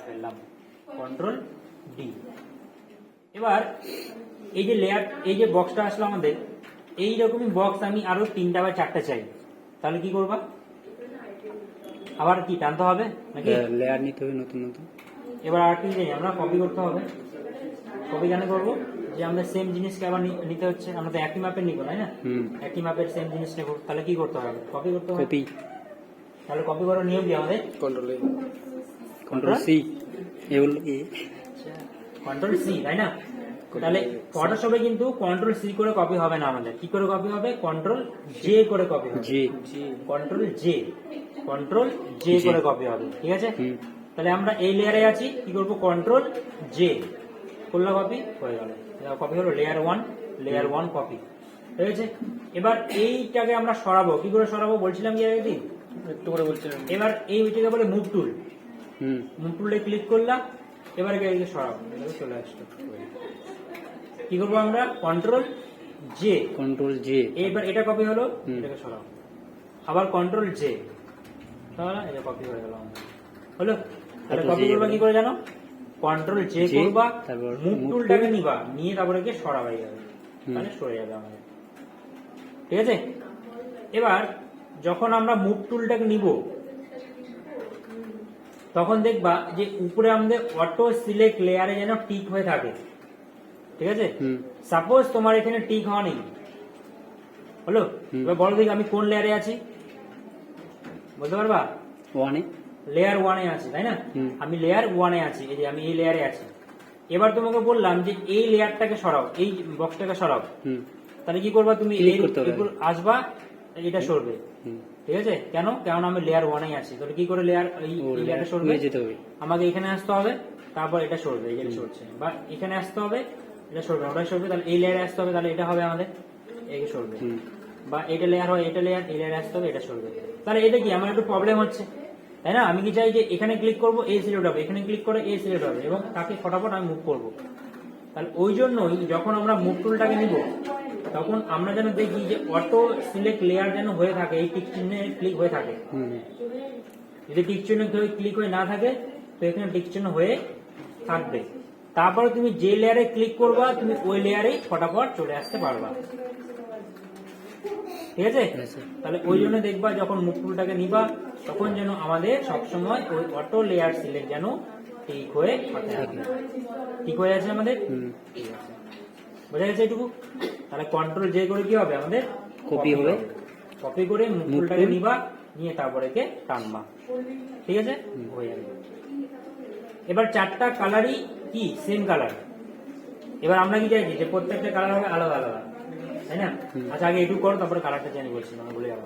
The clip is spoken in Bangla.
ফেললাম, কন্ট্রোল ডি। এবার এই যে লেয়ার, এই যে বক্সটা আসলো আমাদের, এইরকমই বক্স আমি আরো 3টা বা 4টা চাই, তাহলে কি করবা? আবার কি টানতে হবে নাকি? লেয়ার নিতে হবে নতুন নতুন। এবার আর কি জানি আমরা কপি করতে হবে। কপি কেন করবো? যে আমাদের সেম জিনিসকে আবার নিতে হচ্ছে, আমরা তো একই মাপের নিবো তাই না? একই মাপের সেম জিনিস নেবো, তাহলে কি করতে হবে? কপি করতে হবে। কপি। তাহলে কপি করার নিয়ম কি আমাদের? কন্ট্রোল সি, এগুলো কন্ট্রোল সি, তাই না? তাহলে ফটোশপে কিন্তু কন্ট্রোল সি করে কপি হবে না, আমাদের কি করে কপি হবে? কন্ট্রোল জে করে কপি হবে। কন্ট্রোল জে, কন্ট্রোল জে করে কপি হবে, ঠিক আছে? তাহলে আমরা এই লেয়ারে আছি, কি করব? কন্ট্রোল জে করলে কপি হয়ে গেল। কপি হলো লেয়ার 1, লেয়ার 1 কপি, ঠিক আছে? এবার এইটাকে আমরা সরাবো, কি করে সরাবো বলছিলাম কি একদিন, একটু করে বলছিলাম। এবার এইটাকে বলে মুভ টুল। মুভ টুলে ক্লিক করলাম, এবার এটাকে সরাবো, এটাকে চলে আসলো। কি করবো আমরা? Control J, control J. এবার এটা কপি হলো, এটাকে সরাবো, আবার কন্ট্রোল জে, তাহলে এটা কপি হয়ে গেল আমাদের, হলো? তাহলে কপি করবা কি করে জানো? কন্ট্রোল জে করবা, মুভ টুলটাকে নিবা, নিয়ে তারপরে গিয়ে সরাবা, যাবে, তাহলে সরে যাবে আমাদের, ঠিক আছে? এবার যখন আমরা মুভ টুলটাকে নিব, তখন দেখবা যে উপরে আমাদের অটো সিলেক্ট লেয়ারে যেন টিক হয়ে থাকে, ঠিক আছে? সাপোজ তোমার এখানে টিক হওয়া নেই, হলো? এবার বলো দেখি আমি কোন লেয়ারে আছি, বলতে পারবা? লেয়ার 1 এ আছি, তাই না? আমি লেয়ার 1 এ আছি, এই যে আমি এই লেয়ারে আছি। এবার তোমাকে বললাম যে এই লেয়ারটাকে সরাও, এই বক্সটাকে সরাও, তাহলে কি করবা? তুমি আসবা, এটা সরবে, ঠিক আছে? কেন? কারণ আমি লেয়ার 1 এ আছি, তাহলে কি করে লেয়ার এই লেয়ারটা সরবে? আমাকে এখানে আসতে হবে, তারপর এটা সরবে, এই যে সরছে, বা এখানে আসতে হবে, এটা সরবে, ওটাই সরবে, তাহলে এই লেয়ারে আসতে হবে, তাহলে এটা হবে আমাদের, এই সরবে, বা এটা লেয়ার হয়, এটা লেয়ার, এই লেয়ারে আসতে হবে, এটা সরবে। তাহলে এটা কি আমার একটু প্রবলেম হচ্ছে, তাই না? আমি কি চাই যে এখানে ক্লিক করবো, এই সিলেক্ট হবে, এখানে ক্লিক করে এই সিলেক্ট হবে, এবং তাকে ফটাফট আমি মুভ করবো। তাহলে ওই জন্যই যখন আমরা মুভ টুলটাকে নিব, তখন আমরা যেন দেখি যে অটো সিলেক্ট লেয়ার যেন হয়ে থাকে, এই টিক চিহ্নে ক্লিক হয়ে থাকে। যদি টিক চিহ্ন ক্লিক হয়ে না থাকে, তো এখানে টিক চিহ্ন হয়ে থাকবে। তারপরে তুমি যে লেয়ারে ক্লিক করবা, তুমি ওই লেয়ারে ফটাফট চলে আসতে পারবা, ঠিক আছে? তাহলে ওই জন্য দেখবা যখন মুভ টুলটাকে নিবা, তখন যেন আমাদের সবসময় ওই অটো লেয়ার সিলেক্ট যেন ঠিক হয়ে থাকে। ঠিক হয়ে আছে আমাদের, ঠিক আছে, বোঝা গেছে এটুকু? তাহলে কন্ট্রোল জে করে কি হবে আমাদের? কপি হবে। কপি করে মুভ টুলটাকে নিবা, নিয়ে তারপরে কে টানবা, ঠিক আছে? হয়ে যাবে। এবার 4টা কালারই কি সেম কালার। এবার আমরা কি চাইছি যে প্রত্যেকটা কালার হবে আলাদা আলাদা, তাই না? আচ্ছা আগে এটুকু করো, তারপরে কালারটা চেঞ্জ করছি, আমি বলে যাবো।